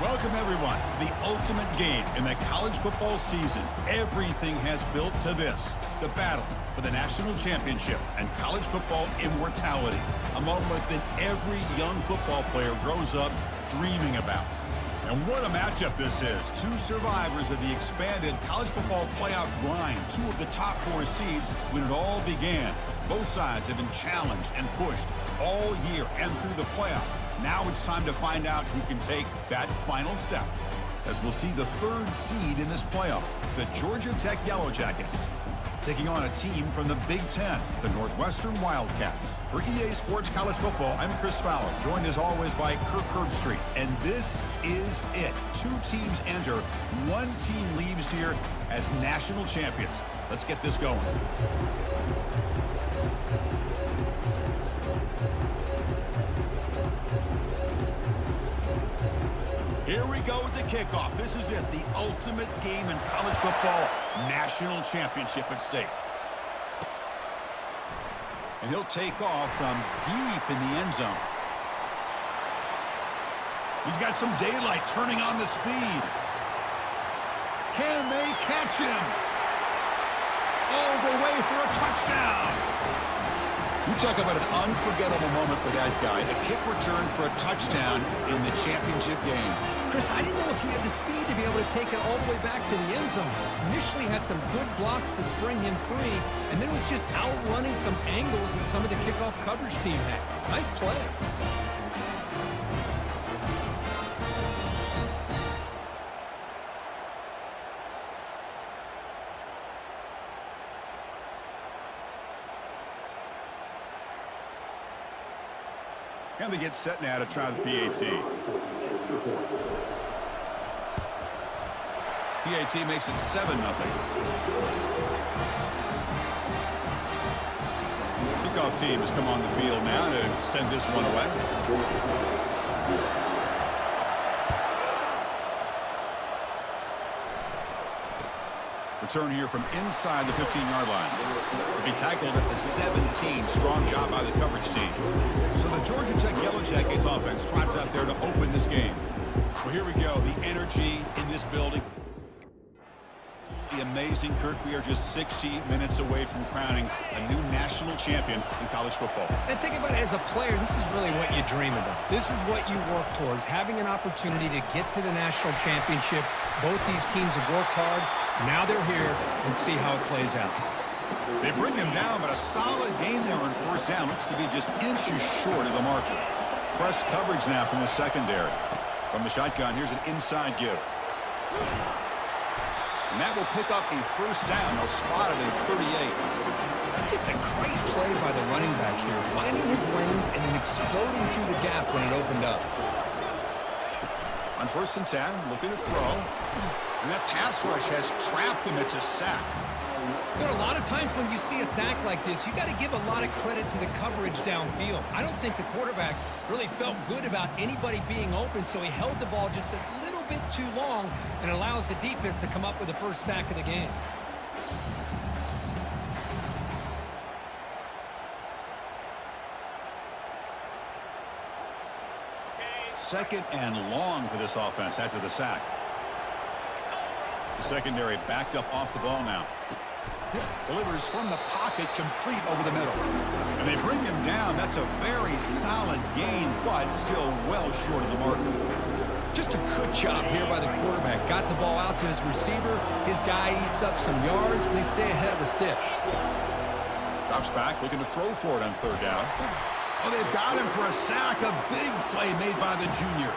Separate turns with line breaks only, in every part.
Welcome, everyone, to the ultimate game in the college football season. Everything has built to this, the battle for the national championship and college football immortality, a moment that every young football player grows up dreaming about. And what a matchup this is. Two survivors of the expanded college football playoff grind, two of the top 4 seeds when it all began. Both sides have been challenged and pushed all year and through the playoff. Now it's time to find out who can take that final step, as we'll see the 3rd seed in this playoff, the Georgia Tech Yellow Jackets, taking on a team from the Big Ten, the Northwestern Wildcats. For EA Sports College Football, I'm Chris Fowler, joined as always by Kirk Herbstreit. And this is it. 2 teams enter, 1 team leaves here as national champions. Let's get this going. Here we go with the kickoff. This is it, the ultimate game in college football, national championship at stake. And he'll take off from deep in the end zone. He's got some daylight turning on the speed. Can they catch him? All the way for a touchdown. You talk about an unforgettable moment for that guy. A kick return for a touchdown in the championship game.
Chris, I didn't know if he had the speed to be able to take it all the way back to the end zone. Initially had some good blocks to spring him free, and then was just outrunning some angles that some of the kickoff coverage team had. Nice play.
And they get set now to try the PAT. PAT makes it 7-0. Kickoff team has come on the field now to send this one away. Return here from inside the 15-yard line. He'll be tackled at the 17. Strong job by the coverage team. So the Georgia Tech Yellow Jackets offense trots out there to open this game. Well, here we go. The energy in this building. The amazing, Kirk, we are just 60 minutes away from crowning a new national champion in college football.
And think about it, as a player, this is really what you dream about. This is what you work towards, having an opportunity to get to the national championship. Both these teams have worked hard. Now they're here, and see how it plays out.
They bring him down, but a solid gain there on 1st down. Looks to be just inches short of the marker. Press coverage now from the secondary. From the shotgun, here's an inside give. And that will pick up a 1st down. They'll spot it at 38.
Just a great play by the running back here, finding his lanes and then exploding through the gap when it opened up.
On 1st and 10, looking to throw. And that pass rush has trapped him. It's a sack.
You know, a lot of times when you see a sack like this, you got to give a lot of credit to the coverage downfield. I don't think the quarterback really felt good about anybody being open, so he held the ball just a little bit too long and allows the defense to come up with the 1st sack of the game.
Second and long for this offense after the sack. The secondary backed up off the ball now. Delivers from the pocket, complete over the middle. And they bring him down. That's a very solid gain, but still well short of the marker.
Just a good job here by the quarterback. Got the ball out to his receiver. His guy eats up some yards, and they stay ahead of the sticks.
Drops back, looking to throw for it on 3rd down. Oh, they've got him for a sack. A big play made by the junior.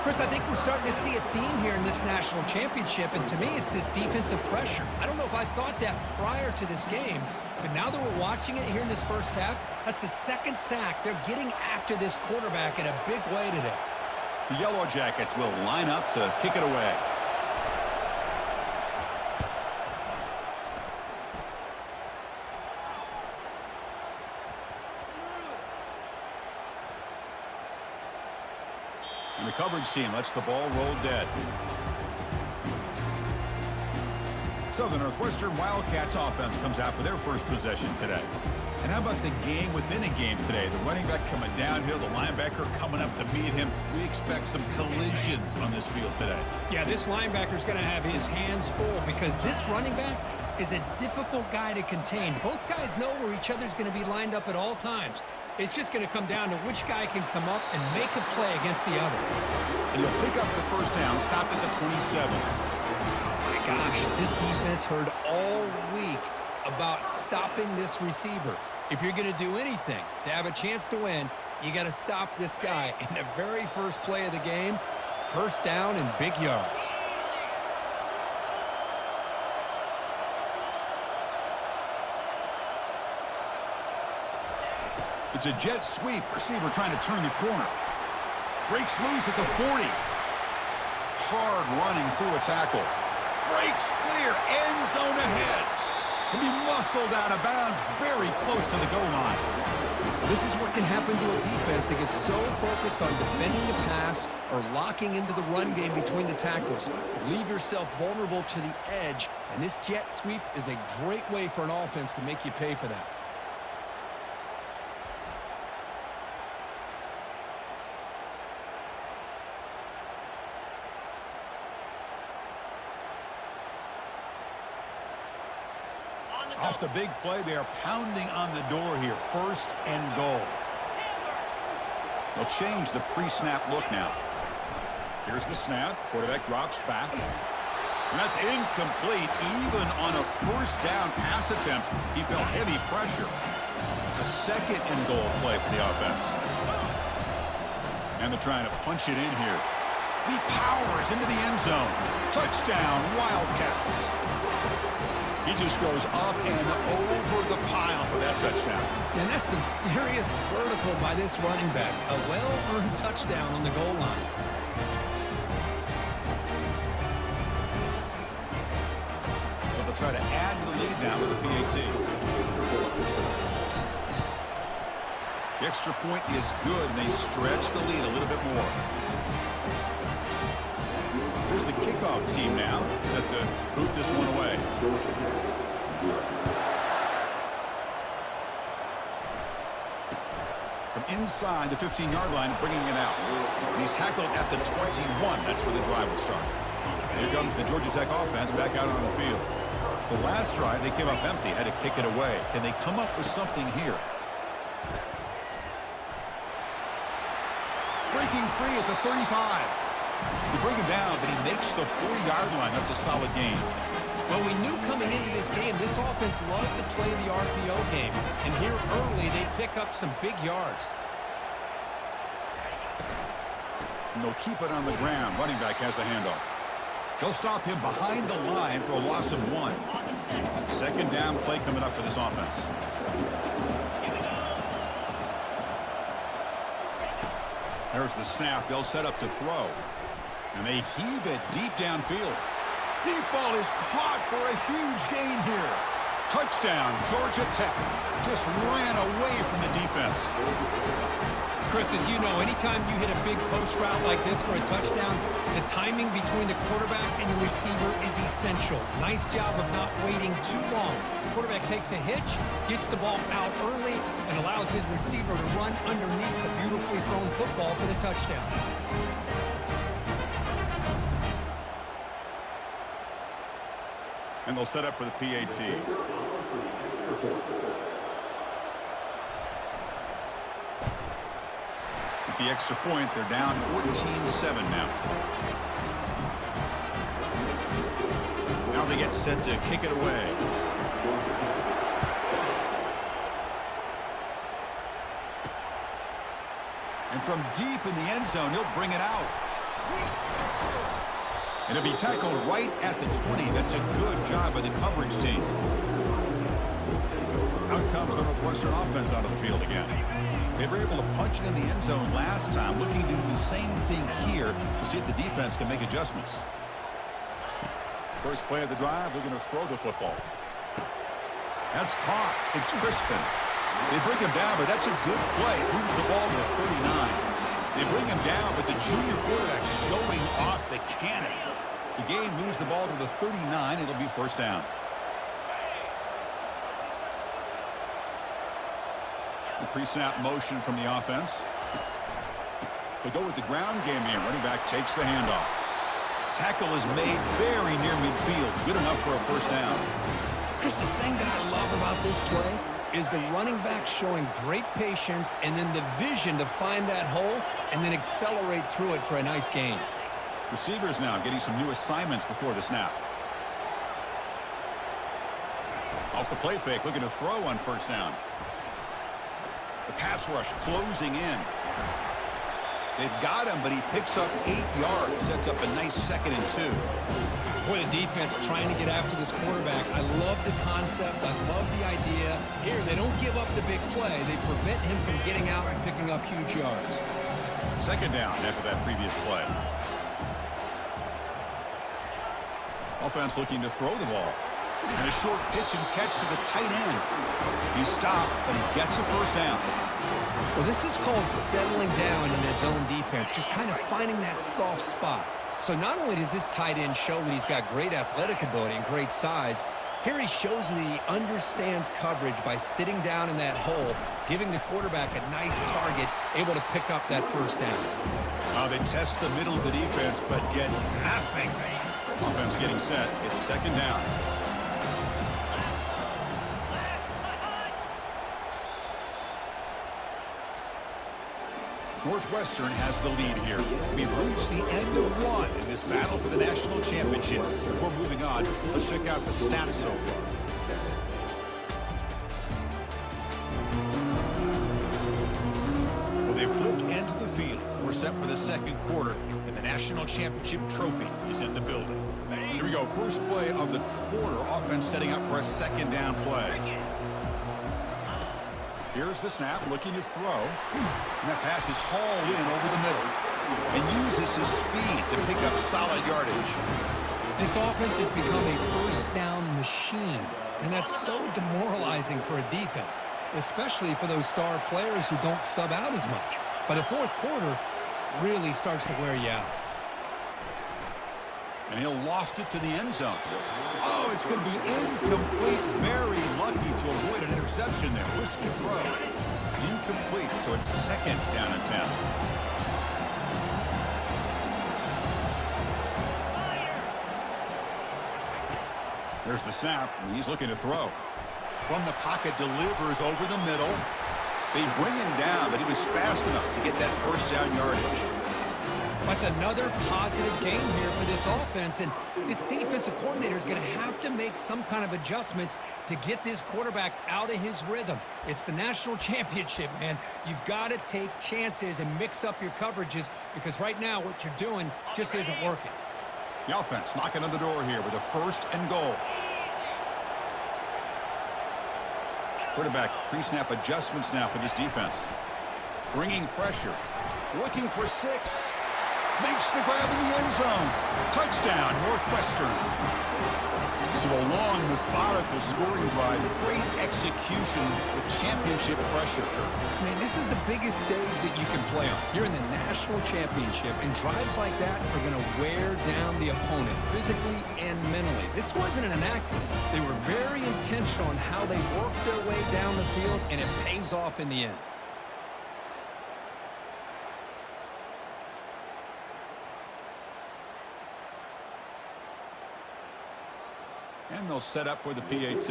Chris, I think we're starting to see a theme here in this national championship, and to me, it's this defensive pressure. I don't know if I thought that prior to this game, but now that we're watching it here in this 1st half, that's the 2nd sack. They're getting after this quarterback in a big way today.
The Yellow Jackets will line up to kick it away. And the coverage team lets the ball roll dead. So the Northwestern Wildcats offense comes out for their 1st possession today. And how about the game within a game today? The running back coming downhill, the linebacker coming up to meet him. We expect some collisions on this field today.
Yeah, this linebacker's going to have his hands full because this running back is a difficult guy to contain. Both guys know where each other's going to be lined up at all times. It's just going to come down to which guy can come up and make a play against the other.
And he'll pick up the first down, stopped at the 27.
My gosh, this defense heard all week about stopping this receiver. If you're going to do anything to have a chance to win, you got to stop this guy. In the very first play of the game, first down and big yards.
It's a jet sweep. Receiver trying to turn the corner. Breaks loose at the 40. Hard running through a tackle. Breaks clear. End zone ahead. He'll be muscled out of bounds very close to the goal line.
This is what can happen to a defense that gets so focused on defending the pass or locking into the run game between the tackles. Leave yourself vulnerable to the edge, and this jet sweep is a great way for an offense to make you pay for that.
Off the big play, they are pounding on the door here. First and goal. They'll change the pre-snap look now. Here's the snap. Quarterback drops back. And that's incomplete. Even on a first down pass attempt, he felt heavy pressure. It's a second and goal play for the offense. And they're trying to punch it in here. He powers into the end zone. Touchdown, Wildcats. He just goes up and over the pile for that touchdown.
And that's some serious vertical by this running back. A well-earned touchdown on the goal line.
So they'll try to add to the lead now with the PAT. The extra point is good, and they stretch the lead a little bit more. Here's the kickoff team now, set to boot this one away. From inside the 15-yard line, bringing it out. And he's tackled at the 21. That's where the drive will start. And here comes the Georgia Tech offense back out on the field. The last drive, they came up empty, had to kick it away. Can they come up with something here? Breaking free at the 35. They bring him down, but he makes the 40-yard line. That's a solid gain.
Well, we knew coming into this game, this offense loved to play the RPO game. And here early, they pick up some big yards.
And they'll keep it on the ground. Running back has the handoff. They'll stop him behind the line for a loss of 1. Second down play coming up for this offense. There's the snap. They'll set up to throw. And they heave it deep downfield. Deep ball is caught for a huge gain here. Touchdown, Georgia Tech. Just ran away from the defense.
Chris, as you know, anytime you hit a big post route like this for a touchdown, the timing between the quarterback and the receiver is essential. Nice job of not waiting too long. The quarterback takes a hitch, gets the ball out early, and allows his receiver to run underneath the beautifully thrown football for the touchdown.
And they'll set up for the PAT. With the extra point, they're down 14-7 now. Now they get set to kick it away. And from deep in the end zone, he'll bring it out. And it'll be tackled right at the 20. That's a good job by the coverage team. Out comes the Northwestern offense onto the field again. They were able to punch it in the end zone last time, looking to do the same thing here to see if the defense can make adjustments. First play of the drive, they're going to throw the football. That's caught. It's Crispin. They bring him down, but that's a good play. Moves the ball to the 39. They bring him down, but the junior quarterback showing off the cannon. The game moves the ball to the 39. It'll be first down. The pre-snap motion from the offense. They go with the ground game here. Running back takes the handoff. Tackle is made very near midfield. Good enough for a first down.
Chris, the thing that I love about this play is the running back showing great patience and then the vision to find that hole and then accelerate through it for a nice gain.
Receivers now getting some new assignments before the snap. Off the play fake, looking to throw on first down. The pass rush closing in. They've got him, but he picks up 8 yards. Sets up a nice 2nd and 2.
Boy, the defense trying to get after this quarterback. I love the concept. I love the idea. Here, they don't give up the big play. They prevent him from getting out and picking up huge yards.
2nd down after that previous play. Offense looking to throw the ball. And a short pitch and catch to the tight end. He stopped, but he gets a first down.
Well, this is called settling down in his own defense, just kind of finding that soft spot. So not only does this tight end show that he's got great athletic ability and great size, here he shows that he understands coverage by sitting down in that hole, giving the quarterback a nice target, able to pick up that first down.
They test the middle of the defense, but get nothing. Offense getting set. It's 2nd down. Northwestern has the lead here. We've reached the end of one in this battle for the national championship. Before moving on, let's check out the stats so far. Well, they've flipped into the field. We're set for the 2nd quarter, and the national championship trophy is in the building. Here we go. First play of the quarter. Offense setting up for a 2nd down play. Here's the snap, looking to throw. And that pass is hauled in over the middle. And uses his speed to pick up solid yardage.
This offense has become a first down machine. And that's so demoralizing for a defense, especially for those star players who don't sub out as much. By the 4th quarter, really starts to wear you out.
And he'll loft it to the end zone. Oh, it's going to be incomplete. Very lucky to avoid an interception there. Risky throw. Incomplete, so it's 2nd down and 10. There's the snap, and he's looking to throw. From the pocket, delivers over the middle. They bring him down, but he was fast enough to get that first down yardage.
That's another positive game here for this offense, and this defensive coordinator is going to have to make some kind of adjustments to get this quarterback out of his rhythm. It's the national championship, man. You've got to take chances and mix up your coverages because right now what you're doing just isn't working.
The offense knocking on the door here with a 1st and goal. Quarterback pre-snap adjustments now for this defense. Bringing pressure. Looking for 6. Makes the grab in the end zone. Touchdown, Northwestern. So a long, methodical scoring drive. Great execution with championship pressure.
Man, this is the biggest stage that you can play on. You're in the national championship, and drives like that are going to wear down the opponent physically and mentally. This wasn't an accident. They were very intentional in how they worked their way down the field, and it pays off in the end.
And they'll set up with the PAT.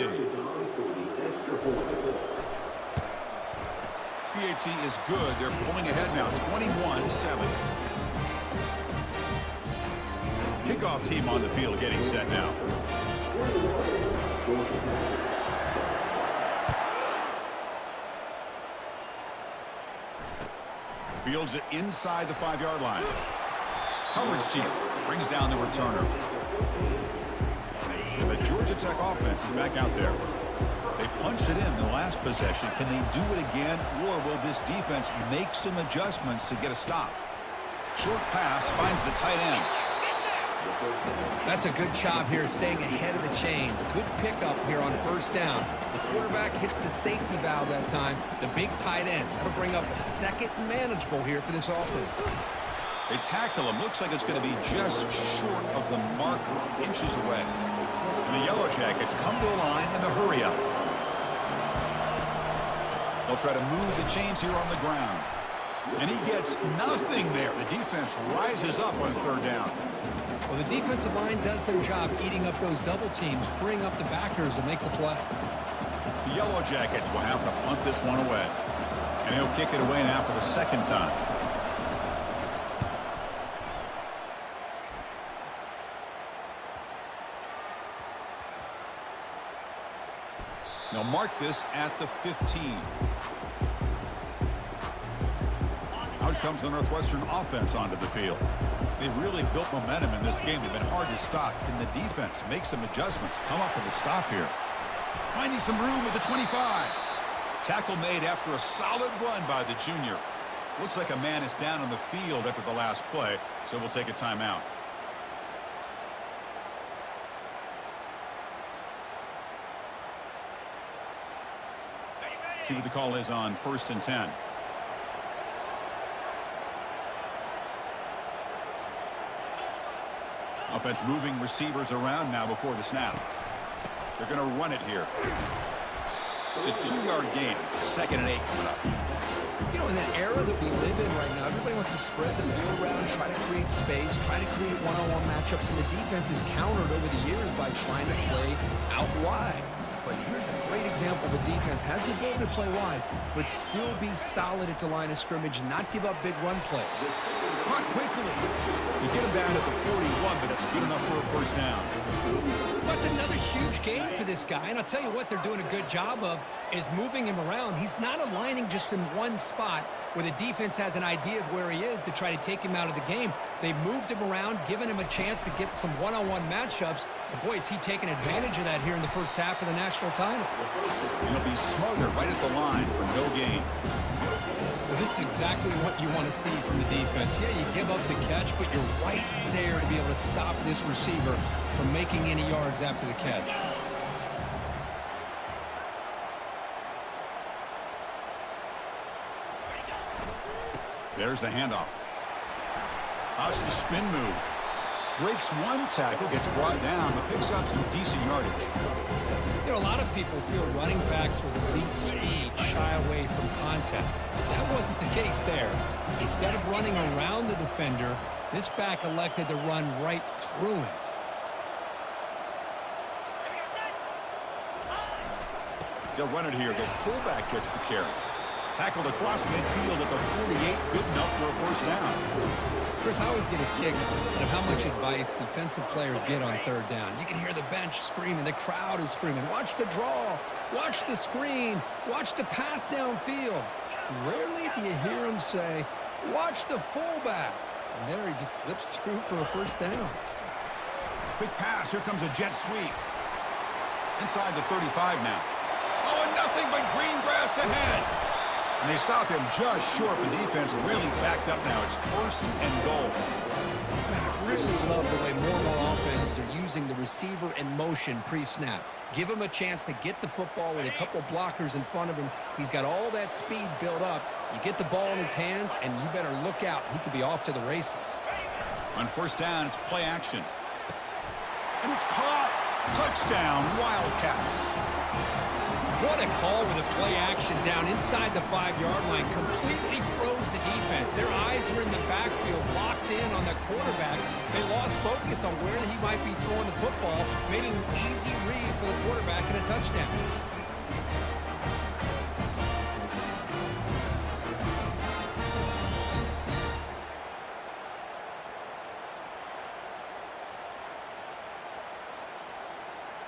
PAT is good. They're pulling ahead now, 21-7. Kickoff team on the field getting set now. Fields it inside the 5-yard line. Coverage team brings down the returner. And the Georgia Tech offense is back out there. They punched it in the last possession. Can they do it again, or will this defense make some adjustments to get a stop? Short pass finds the tight end.
That's a good job here staying ahead of the chains. Good pickup here on first down. The quarterback hits the safety valve that time. The big tight end. That'll bring up a 2nd manageable here for this offense.
They tackle him. Looks like it's going to be just short of the marker, inches away. And the Yellow Jackets come to the line in the hurry up. They'll try to move the chains here on the ground. And he gets nothing there. The defense rises up on third down.
Well, the defensive line does their job eating up those double teams, freeing up the backers to make the play.
The Yellow Jackets will have to punt this one away. And he'll kick it away now for the second time. They'll mark this at the 15. Out comes the Northwestern offense onto the field. They really built momentum in this game. They've been hard to stop. Can the defense make some adjustments? Come up with a stop here. Finding some room with the 25. Tackle made after a solid run by the junior. Looks like a man is down on the field after the last play, so we'll take a timeout. See what the call is on 1st and 10. Offense moving receivers around now before the snap. They're going to run it here. It's a 2-yard gain. 2nd and 8 coming up.
You know, in that era that we live in right now, everybody wants to spread the field around, try to create space, try to create one-on-one matchups, and the defense is countered over the years by trying to play out wide. But here's a great example. The defense has the ability to play wide, but still be solid at the line of scrimmage and not give up big run plays.
Caught quickly. You get him down at the 41, but it's good enough for a first down.
That's another huge game for this guy, and I'll tell you what they're doing a good job of is moving him around. He's not aligning just in one spot where the defense has an idea of where he is to try to take him out of the game. They've moved him around, given him a chance to get some one-on-one matchups. And boy, is he taking advantage of that here in the first half of the national title.
And he'll be smothered right at the line for no gain.
Well, this is exactly what you want to see from the defense. Yeah, you give up the catch, but you're right there to be able to stop this receiver from making any yards after the catch.
There's the handoff. Watch the spin move. Breaks one tackle, gets brought down, but picks up some decent yardage.
You know, a lot of people feel running backs with elite speed shy away from contact. That wasn't the case there. Instead of running around the defender, this back elected to run right through him.
They'll run it here. The fullback gets the carry. Tackled across midfield at the 48. Good enough for a first down.
Chris, I always get a kick out of how much advice defensive players get on third down. You can hear the bench screaming. The crowd is screaming. Watch the draw. Watch the screen. Watch the pass downfield. Rarely do you hear them say, watch the fullback. And there he just slips through for a first down.
Quick pass. Here comes a jet sweep. Inside the 35 now. Oh, and nothing but green grass ahead. And they stop him just short. The defense really backed up now. It's 1st and goal.
I really love the way more and more offenses are using the receiver in motion pre-snap. Give him a chance to get the football with a couple blockers in front of him. He's got all that speed built up. You get the ball in his hands, and you better look out. He could be off to the races.
On first down, it's play action. And it's caught. Touchdown, Wildcats.
What a call with a play action down inside the 5-yard line. Completely froze the defense. Their eyes are in the backfield, locked in on the quarterback. They lost focus on where he might be throwing the football, made an easy read for the quarterback and a touchdown.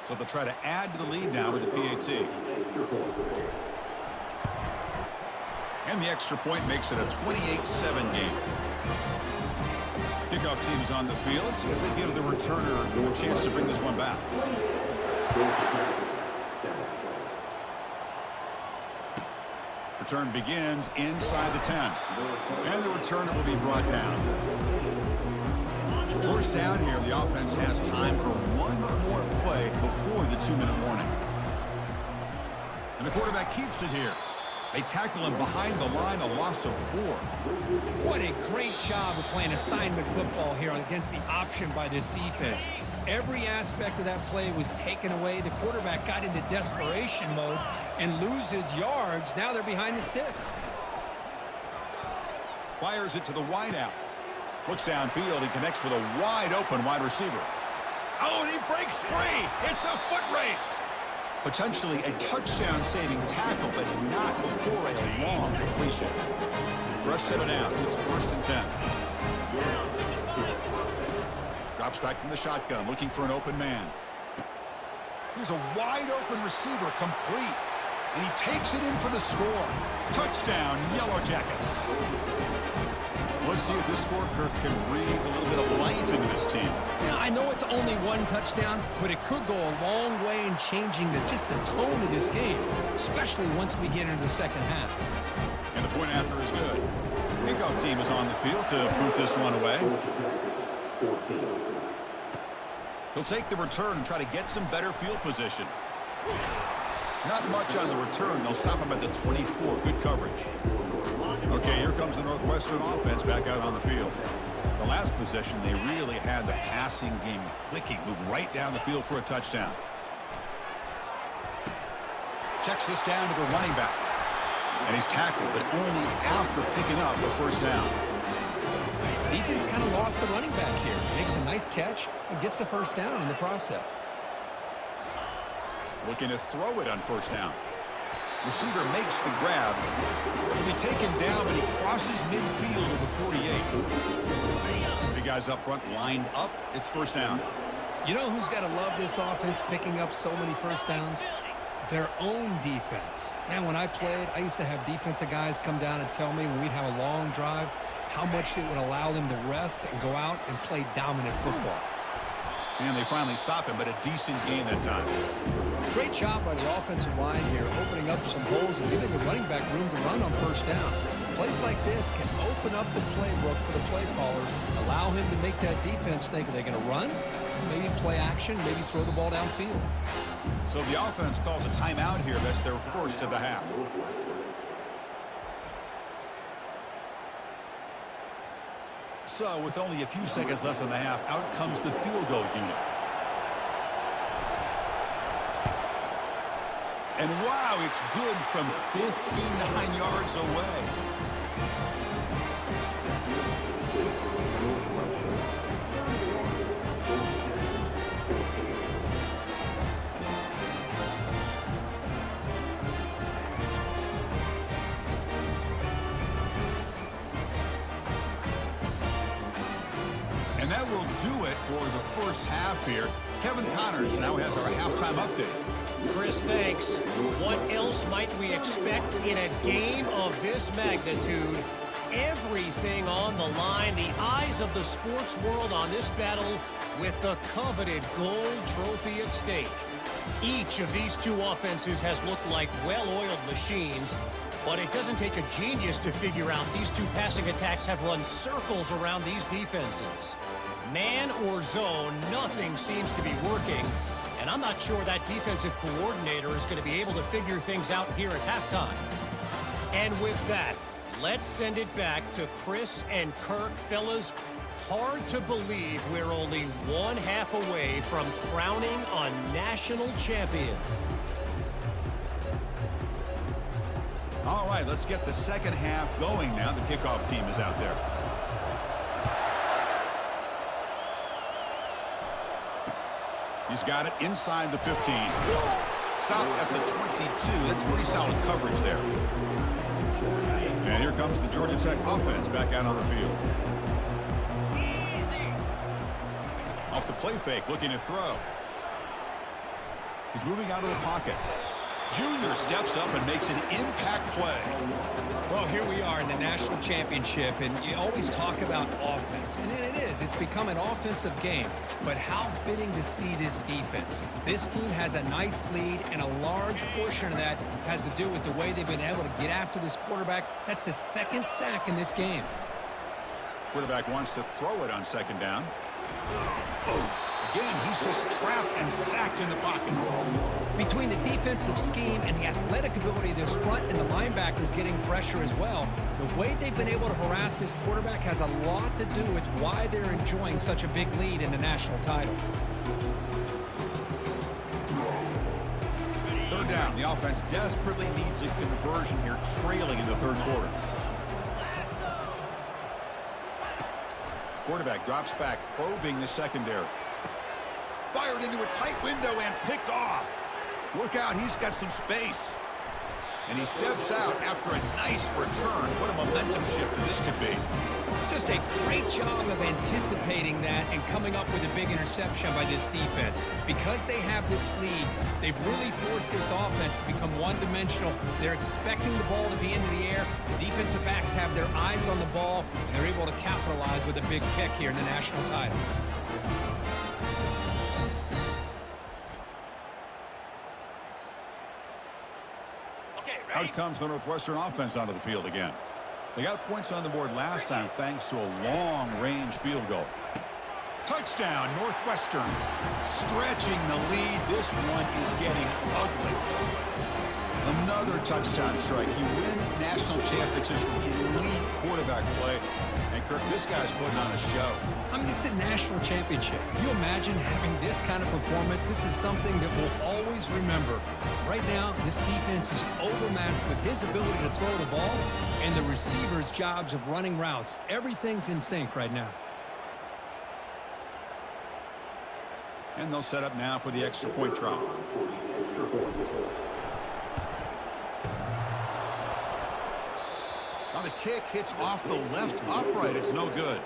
So they'll try to add to the lead now with the PAT. And the extra point makes it a 28-7 game. Kickoff team is on the field. See if they give the returner a chance to bring this one back. Return begins inside the 10. And the returner will be brought down. First down here, the offense has time for one more play before the 2-minute warning. And the quarterback keeps it here. They tackle him behind the line, a loss of 4.
What a great job of playing assignment football here against the option by this defense. Every aspect of that play was taken away. The quarterback got into desperation mode and loses yards. Now they're behind the sticks.
Fires it to the wideout. Looks downfield and connects with a wide-open wide receiver. Oh, and he breaks free. It's a foot race. Potentially a touchdown-saving tackle, but not before a long completion. Fresh set of downs. It's 1st and 10. Drops back from the shotgun, looking for an open man. Here's a wide-open receiver, complete. And he takes it in for the score. Touchdown, Yellow Jackets. Let's see if this score, Kirk, can breathe a little bit of life into this team.
Now, I know it's only 1 touchdown, but it could go a long way in changing just the tone of this game, especially once we get into the second half.
And the point after is good. Kickoff team is on the field to boot this one away. He'll take the return and try to get some better field position. Not much on the return. They'll stop him at the 24. Good coverage. Okay, here comes the Northwestern offense back out on the field. The last possession, they really had the passing game clicking. Move right down the field for a touchdown. Checks this down to the running back. And he's tackled, but only after picking up the first down.
Defense kind of lost the running back here. Makes a nice catch and gets the first down in the process.
Looking to throw it on first down. Receiver makes the grab. He'll be taken down, but he crosses midfield to the 48. Big guys up front lined up. It's first down.
You know who's got to love this offense picking up so many first downs? Their own defense. Man, when I played, I used to have defensive guys come down and tell me when we'd have a long drive how much it would allow them to rest and go out and play dominant football.
And they finally stop him, but a decent gain that time.
Great job by the offensive line here, opening up some holes and giving the running back room to run on first down. Plays like this can open up the playbook for the play caller, allow him to make that defense think, are they going to run? Maybe play action, maybe throw the ball downfield.
So the offense calls a timeout here. That's their first of the half. So with only a few seconds left in the half, out comes the field goal unit. And wow, it's good from 59 yards away. And that will do it for the first half here. Kevin Connors now has our halftime update.
Chris, thanks. What else might we expect in a game of this magnitude? Everything on the line, the eyes of the sports world on this battle with the coveted gold trophy at stake. Each of these two offenses has looked like well-oiled machines, but it doesn't take a genius to figure out these two passing attacks have run circles around these defenses. Man or zone, nothing seems to be working. And I'm not sure that defensive coordinator is going to be able to figure things out here at halftime. And with that, let's send it back to Chris and Kirk. Fellas, hard to believe we're only one half away from crowning a national champion.
All right, let's get the second half going now. The kickoff team is out there. He's got it inside the 15. Stopped at the 22. That's pretty solid coverage there. And here comes the Georgia Tech offense back out on the field. Off the play fake, looking to throw. He's moving out of the pocket. Junior steps up and makes an impact play.
Well, here we are in the national championship, and you always talk about offense. And it is. It's become an offensive game. But how fitting to see this defense. This team has a nice lead, and a large portion of that has to do with the way they've been able to get after this quarterback. That's the second sack in this game.
Quarterback wants to throw it on second down. Again, he's just trapped and sacked in the pocket.
Between the defensive scheme and the athletic ability of this front and the linebackers getting pressure as well, the way they've been able to harass this quarterback has a lot to do with why they're enjoying such a big lead in the national title.
Third down. The offense desperately needs a conversion here, trailing in the third quarter. Quarterback drops back, probing the secondary. Fired into a tight window and picked off. Look out, he's got some space. And he steps out after a nice return. What a momentum shifter this could be.
Just a great job of anticipating that and coming up with a big interception by this defense. Because they have this lead, they've really forced this offense to become one-dimensional. They're expecting the ball to be into the air. The defensive backs have their eyes on the ball, and they're able to capitalize with a big pick here in the national title.
Out comes the Northwestern offense onto the field again. They got points on the board last time thanks to a long-range field goal. Touchdown, Northwestern. Stretching the lead. This one is getting ugly. Another touchdown strike. You win national championships with elite quarterback play. And, Kirk, this guy's putting on a show.
I mean, this is a national championship. Can you imagine having this kind of performance? This is something that we'll always remember. Right now, this defense is overmatched with his ability to throw the ball and the receivers' jobs of running routes. Everything's in sync right now.
And they'll set up now for the extra point try. Now the kick hits off the left upright. It's no good.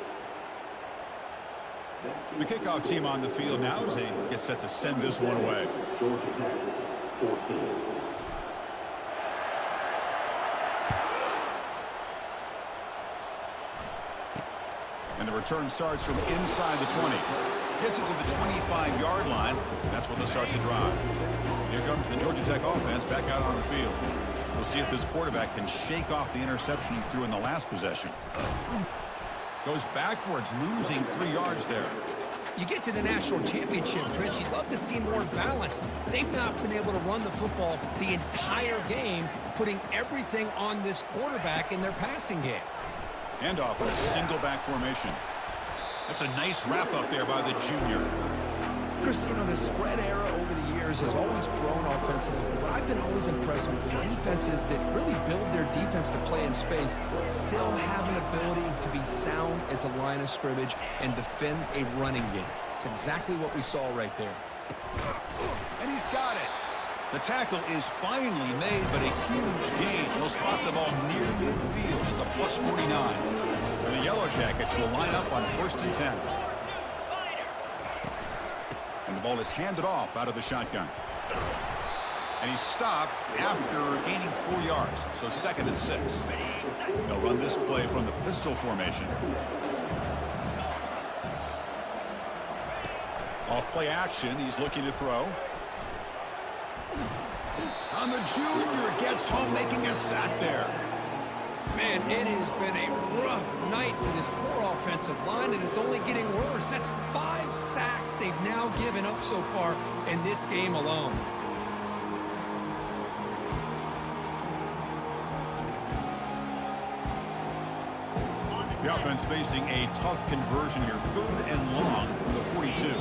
The kickoff team on the field now as they get set to send this one away. And the return starts from inside the 20. Gets it to the 25-yard line. That's where they'll start the drive. Here comes the Georgia Tech offense back out on the field. We'll see if this quarterback can shake off the interception he threw in the last possession. Goes backwards, losing 3 yards there.
You get to the national championship, Chris, you'd love to see more balance. They've not been able to run the football the entire game, putting everything on this quarterback in their passing game.
Handoff in a single back formation. That's a nice wrap up there by the junior.
Chris, you know, the spread era over the years has always grown offensively. But I've been always impressed with the defenses that really build their defense to play in space, still have an ability to be sound at the line of scrimmage and defend a running game. It's exactly what we saw right there.
And he's got it. The tackle is finally made, but a huge gain. He'll spot the ball near midfield at the plus 49. And the Yellow Jackets will line up on 1st and 10. And the ball is handed off out of the shotgun. And he's stopped after gaining 4 yards. So 2nd and 6. They'll run this play from the pistol formation. Off play action. He's looking to throw. And the junior gets home, making a sack there.
Man, it has been a rough night for this poor offensive line, and it's only getting worse. That's 5 sacks they've now given up so far in this game alone.
The offense facing a tough conversion here. 3rd and long from the 42.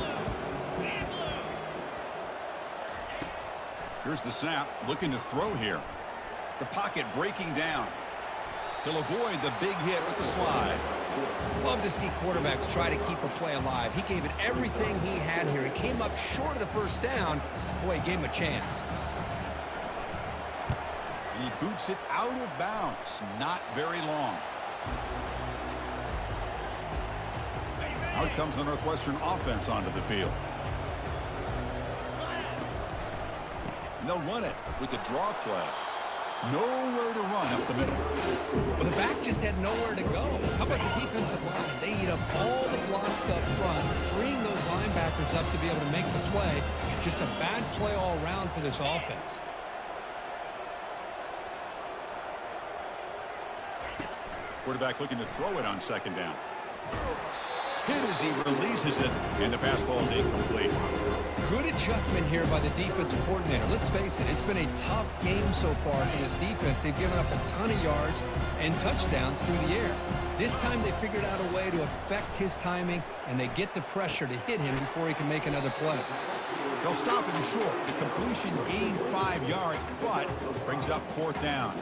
Here's the snap, looking to throw here. The pocket breaking down. He'll avoid the big hit with the slide.
Love to see quarterbacks try to keep a play alive. He gave it everything he had here. He came up short of the first down. Boy, he gave him a chance.
And he boots it out of bounds. Not very long. Out comes the Northwestern offense onto the field. And they'll run it with the draw play. Nowhere to run up the middle.
Well, the back just had nowhere to go. How about the defensive line? They eat up all the blocks up front, freeing those linebackers up to be able to make the play. Just a bad play all around for this offense. Quarterback looking to throw it on 2nd down.
hit as he releases it, and the pass ball is incomplete.
Good adjustment here by the defensive coordinator. Let's face it, it's been a tough game so far for this defense. They've given up a ton of yards and touchdowns through the air. This time they figured out a way to affect his timing, and they get the pressure to hit him before he can make another play.
They'll stop him short. The completion gained 5 yards, but brings up 4th down.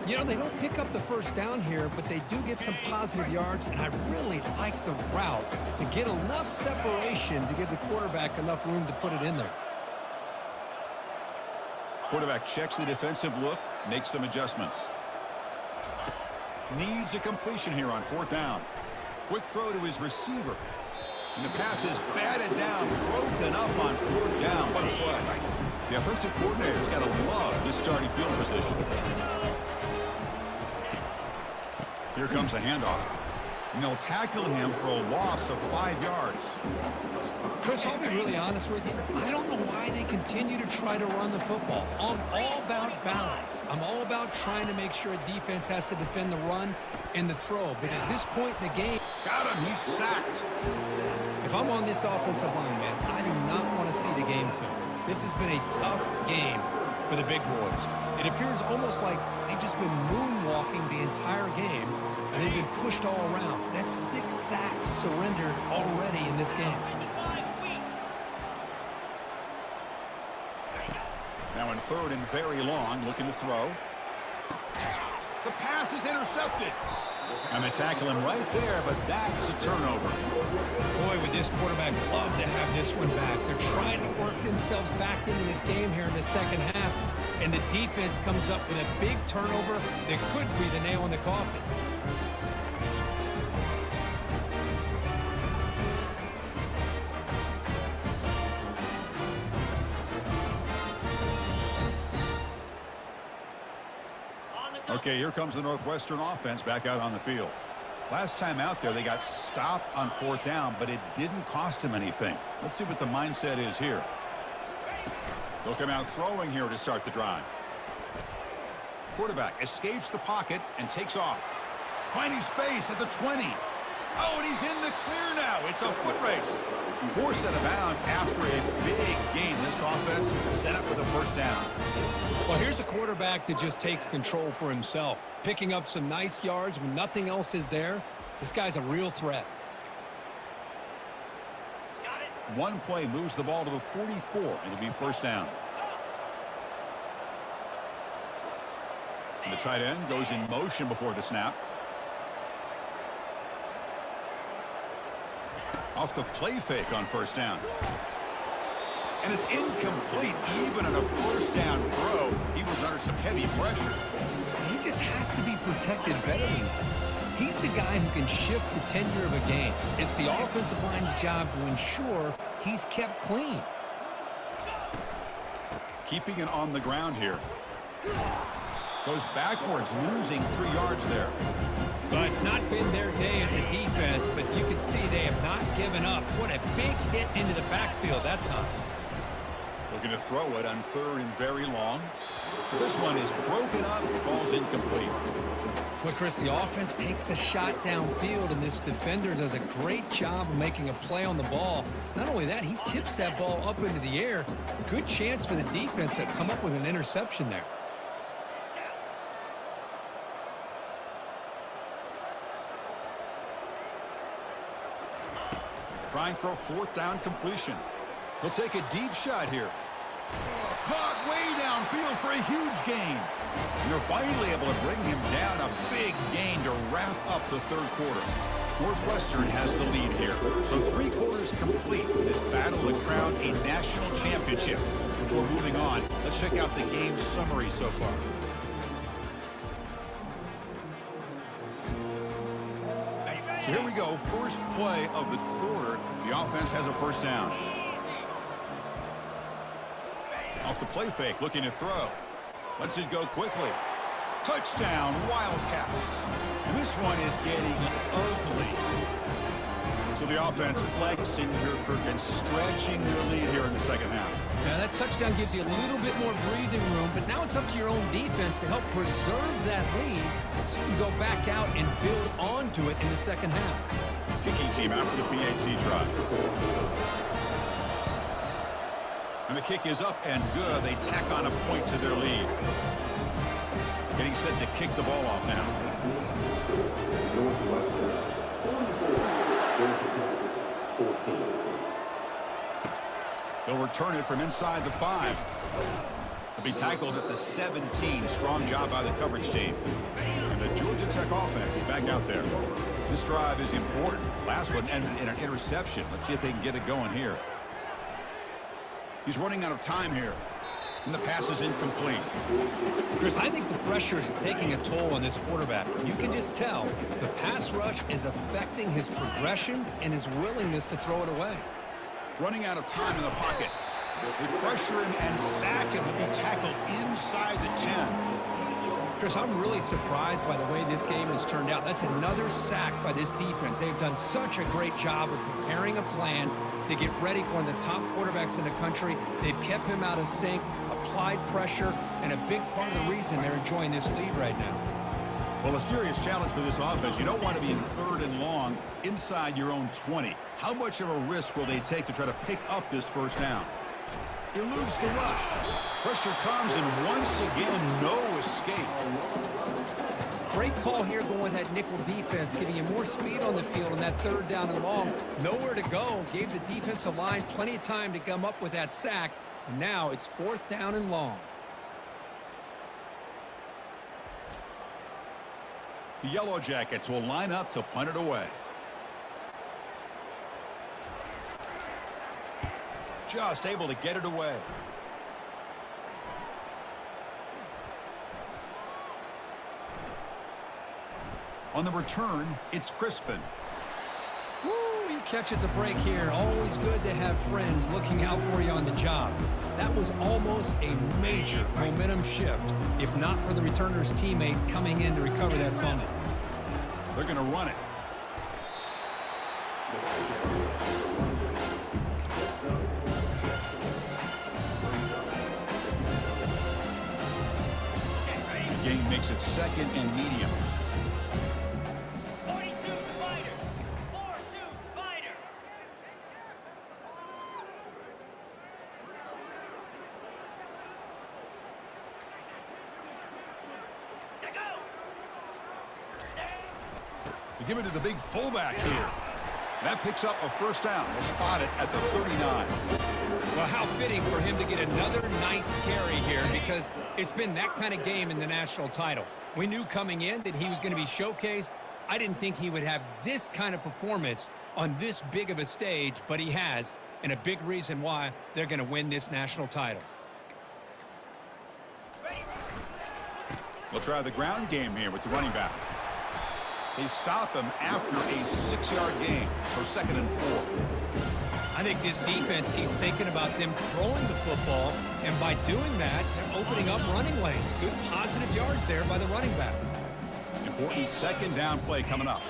You know, they don't pick up the first down here, but they do get some positive yards, and I really like the route to get enough separation to give the quarterback enough room to put it in there.
Quarterback checks the defensive look, makes some adjustments. Needs a completion here on 4th down. Quick throw to his receiver. And the pass is batted down, broken up on 4th down. What a play. The offensive coordinator's got to love this starting field position. Here comes a handoff. And they'll tackle him for a loss of 5 yards.
Chris, I'll be really honest with you. I don't know why they continue to try to run the football. I'm all about balance. I'm all about trying to make sure a defense has to defend the run and the throw. But at this point in the game...
Got him. He's sacked.
If I'm on this offensive line, man, I do not want to see the game film. This has been a tough game for the big boys. It appears almost like they've just been moonwalking the entire game, and they've been pushed all around. That's 6 sacks surrendered already in this game.
Now in 3rd and very long, looking to throw. The pass is intercepted. And they tackle him right there, but that's a turnover.
Boy, would this quarterback love to have this one back. They're trying to work themselves back into this game here in the second half, and the defense comes up with a big turnover that could be the nail in the coffin.
Okay, here comes the Northwestern offense back out on the field. Last time out there, they got stopped on 4th down, but it didn't cost them anything. Let's see what the mindset is here. They'll come out throwing here to start the drive. Quarterback escapes the pocket and takes off. Finding space at the 20. Oh, and he's in the clear now. It's a foot race. Forced out of bounds after a big gain. This offense set up with a 1st down.
Well, here's a quarterback that just takes control for himself, picking up some nice yards when nothing else is there. This guy's a real threat.
One play moves the ball to the 44, and it'll be 1st down. And the tight end goes in motion before the snap. Off the play fake on 1st down. And it's incomplete. Even on a 1st down throw, he was under some heavy pressure.
He just has to be protected better than that. He's the guy who can shift the tenure of a game. It's the offensive line's job to ensure he's kept clean.
Keeping it on the ground here. Goes backwards, losing 3 yards there.
Well, it's not been their day as a defense, but you can see they have not given up. What a big hit into the backfield that time.
Looking to throw it on 3rd and very long. This one is broken up, ball's incomplete.
Well, Chris, the offense takes a shot downfield, and this defender does a great job of making a play on the ball. Not only that, he tips that ball up into the air. Good chance for the defense to come up with an interception there.
Trying for a 4th down completion. He'll take a deep shot here. Caught way downfield for a huge gain. And they're finally able to bring him down. A big gain to wrap up the 3rd quarter. Northwestern has the lead here. So 3 quarters complete with this battle to crown a national championship. Before moving on, let's check out the game summary so far. So here we go. First play of the quarter. The offense has a 1st down. Off the play fake, looking to throw. Lets it go quickly. Touchdown, Wildcats. And this one is getting ugly. So the offense flexing here, Kirk, and stretching their lead here in the second half.
Now that touchdown gives you a little bit more breathing room, but now it's up to your own defense to help preserve that lead so you can go back out and build onto it in the second half.
Kicking team after the PAT try. And the kick is up and good. They tack on a point to their lead. Getting set to kick the ball off now. They'll return it from inside the 5. They'll be tackled at the 17. Strong job by the coverage team. And the Georgia Tech offense is back out there. This drive is important. Last one ended in an interception. Let's see if they can get it going here. He's running out of time here. And the pass is incomplete.
Chris, I think the pressure is taking a toll on this quarterback. You can just tell the pass rush is affecting his progressions and his willingness to throw it away.
Running out of time in the pocket. They pressure him and sack him to be tackled inside the 10.
Chris, I'm really surprised by the way this game has turned out. That's another sack by this defense. They've done such a great job of preparing a plan to get ready for one of the top quarterbacks in the country. They've kept him out of sync, applied pressure, and a big part of the reason they're enjoying this lead right now.
Well, a serious challenge for this offense. You don't want to be in 3rd and long inside your own 20. How much of a risk will they take to try to pick up this first down? Eludes the rush. Pressure comes, and once again, no escape.
Great call here going with that nickel defense, giving you more speed on the field on that 3rd down and long. Nowhere to go. Gave the defensive line plenty of time to come up with that sack. And now it's 4th down and long.
The Yellow Jackets will line up to punt it away. Just able to get it away. On the return, it's Crispin.
Woo, he catches a break here. Always good to have friends looking out for you on the job. That was almost a major momentum shift, if not for the returner's teammate coming in to recover that fumble.
They're going to run it. Game makes it 2nd and medium.
42 Spiders. 4-2 Spiders.
We give it to the big fullback here. That picks up a first down. We'll spot it at the 39.
Well, how fitting for him to get another nice carry here, because it's been that kind of game in the national title. We knew coming in that he was going to be showcased. I didn't think he would have this kind of performance on this big of a stage, but he has, and a big reason why they're going to win this national title.
We'll try the ground game here with the running back. They stop him after a 6-yard gain, so 2nd and 4.
I think this defense keeps thinking about them throwing the football, and by doing that, they're opening up running lanes. Good positive yards there by the running back.
Important 2nd down play coming up.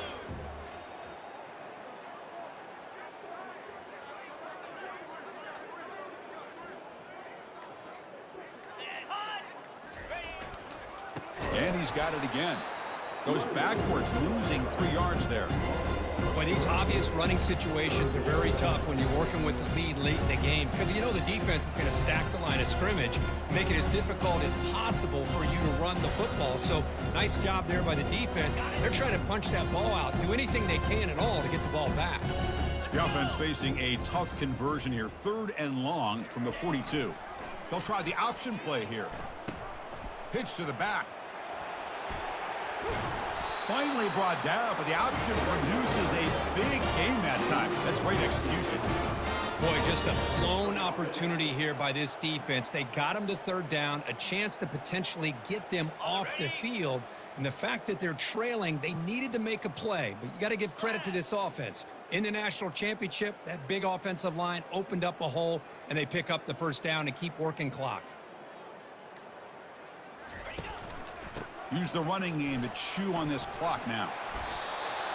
And he's got it again. Goes backwards, losing 3 yards there.
But these obvious running situations are very tough when you're working with the lead late in the game, because you know the defense is going to stack the line of scrimmage, make it as difficult as possible for you to run the football. So nice job there by the defense. They're trying to punch that ball out, do anything they can at all to get the ball back.
The offense facing a tough conversion here. 3rd and long from the 42. They'll try the option play here. Pitch to the back. Finally brought down, but the option produces a big game that time. That's great execution.
Boy, just a blown opportunity here by this defense. They got them to 3rd down, a chance to potentially get them off the field. And the fact that they're trailing, they needed to make a play. But you got to give credit to this offense. In the national championship, that big offensive line opened up a hole, and they pick up the first down and keep working clock.
Use the running game to chew on this clock now.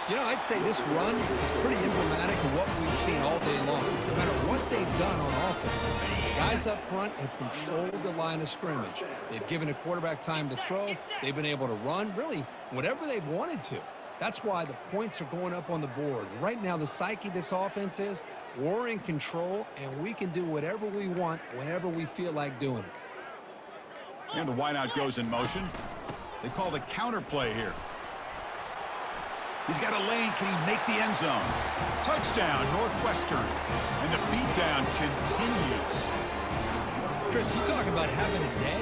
You know, I'd say this run is pretty emblematic to what we've seen all day long. No matter what they've done on offense, guys up front have controlled the line of scrimmage. They've given the quarterback time to throw. They've been able to run, really, whatever they've wanted to. That's why the points are going up on the board. Right now, the psyche of this offense is we're in control, and we can do whatever we want whenever we feel like doing it.
And the wideout goes in motion. They call the counter play here. He's got a lane. Can he make the end zone? Touchdown, Northwestern. And the beatdown continues.
Chris, you talk about having a day.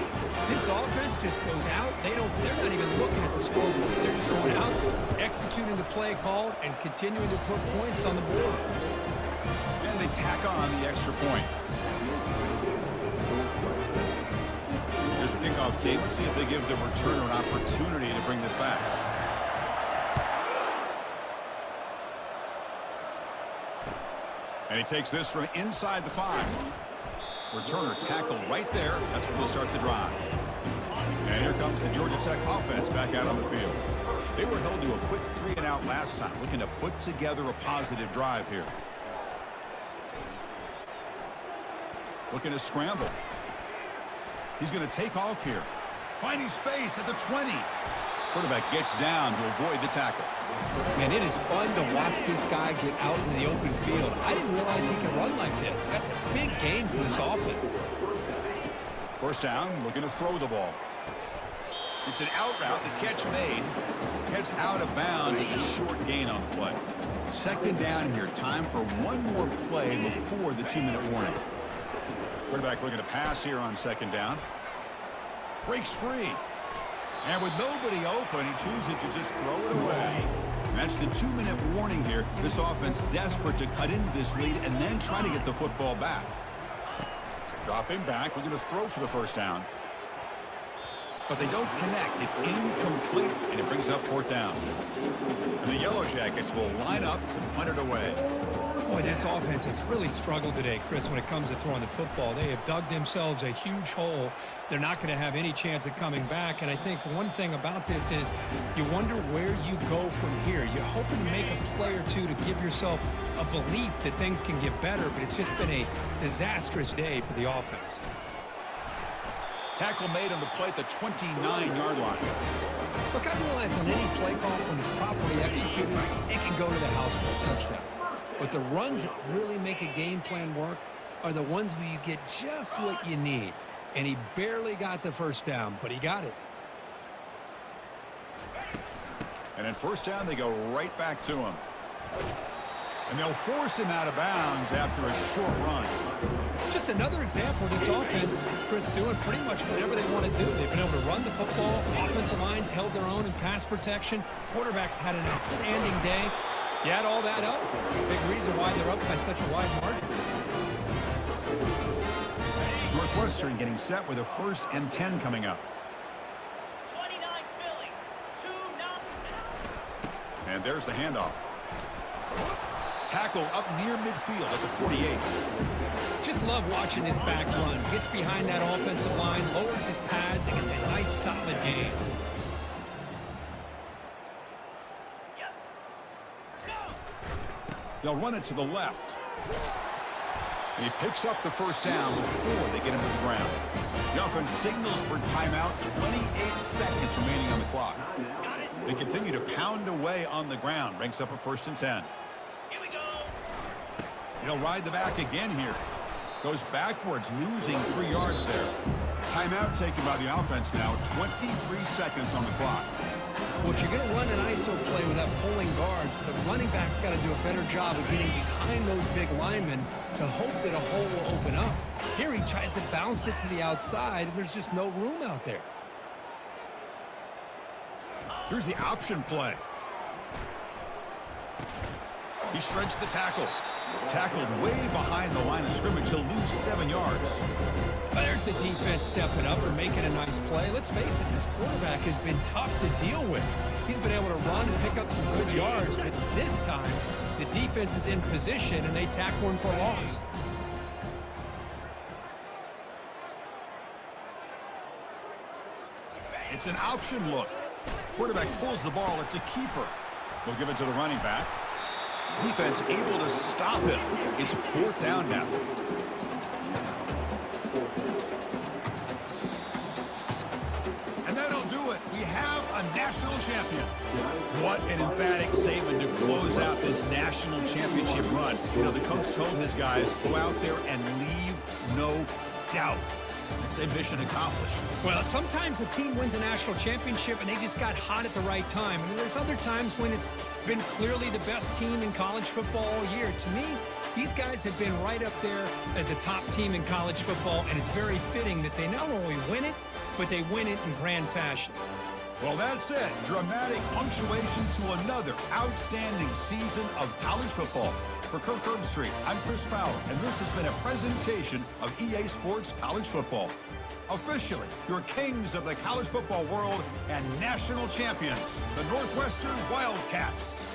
This offense just goes out. They're not even looking at the scoreboard. They're just going out, executing the play called, and continuing to put points on the board.
And they tack on the extra point. Here's the kickoff team. Let's see if they give the returner an opportunity to bring this back. And he takes this from inside the 5. Returner tackle right there. That's where they'll start the drive. And here comes the Georgia Tech offense back out on the field. They were held to a quick 3-and-out last time, looking to put together a positive drive here. Looking to scramble. He's going to take off here. Finding space at the 20. Quarterback gets down to avoid the tackle.
Man, it is fun to watch this guy get out in the open field. I didn't realize he could run like this. That's a big game for this offense.
First down, looking to throw the ball. It's an out route. The catch made. Gets out of bounds. It's a short gain on the play. Second down here. Time for one more play before the 2-minute warning. Quarterback looking to pass here on second down. Breaks free. And with nobody open, he chooses to just throw it away. And that's the 2-minute warning here. This offense desperate to cut into this lead and then try to get the football back. Dropping back, looking to throw for the first down. But they don't connect. It's incomplete, and it brings up fourth down. And the Yellow Jackets will line up to punt it away.
Boy, this offense has really struggled today, Chris, when it comes to throwing the football. They have dug themselves a huge hole. They're not going to have any chance of coming back. And I think one thing about this is you wonder where you go from here. You're hoping to make a play or two to give yourself a belief that things can get better, but it's just been a disastrous day for the offense.
Tackle made on the play at the 29-yard line.
Look, I realize on any play call, when it's properly executed, it can go to the house for a touchdown. But the runs that really make a game plan work are the ones where you get just what you need. And he barely got the first down, but he got it.
And then first down, they go right back to him. And they'll force him out of bounds after a short run.
Just another example of this offense, Chris, doing pretty much whatever they want to do. They've been able to run the football. Offensive lines held their own in pass protection. Quarterbacks had an outstanding day. You add all that up, big reason why they're up by such a wide margin.
Northwestern getting set with a 1st and 10 coming up.
29 Philly, 2-0.
And there's the handoff. Tackle up near midfield at the 48.
Just love watching this back run. Gets behind that offensive line, lowers his pads, and gets a nice solid gain.
They'll run it to the left. And he picks up the first down before they get him to the ground. The offense signals for timeout. 28 seconds remaining on the clock. They continue to pound away on the ground. Ranks up a 1st and 10.
Here we go.
He'll ride the back again here. Goes backwards, losing 3 yards there. Timeout taken by the offense now. 23 seconds on the clock.
Well, if you're going to run an ISO play with that pulling guard, the running back's got to do a better job of getting behind those big linemen to hope that a hole will open up. Here he tries to bounce it to the outside, and there's just no room out there.
Here's the option play. He shreds the tackle. Tackled way behind the line of scrimmage. He'll lose 7 yards.
There's the defense stepping up and making a nice play. Let's face it, this quarterback has been tough to deal with. He's been able to run and pick up some good yards, but this time, the defense is in position, and they tackle him for a loss.
It's an option look. Quarterback pulls the ball. It's a keeper. They'll give it to the running back. Defense able to stop him. It's 4th down now. And that'll do it. We have a national champion. What an emphatic statement to close out this national championship run. You know, the coach told his guys, go out there and leave no doubt. I'd say mission accomplished.
Well, sometimes a team wins a national championship and they just got hot at the right time. And there's other times when it's been clearly the best team in college football all year. To me, these guys have been right up there as a top team in college football, and it's very fitting that they not only win it, but they win it in grand fashion.
Well, that's it. Dramatic punctuation to another outstanding season of college football. For Kirk Herbstreit, I'm Chris Fowler, and this has been a presentation of EA Sports College Football. Officially, your kings of the college football world and national champions, the Northwestern Wildcats.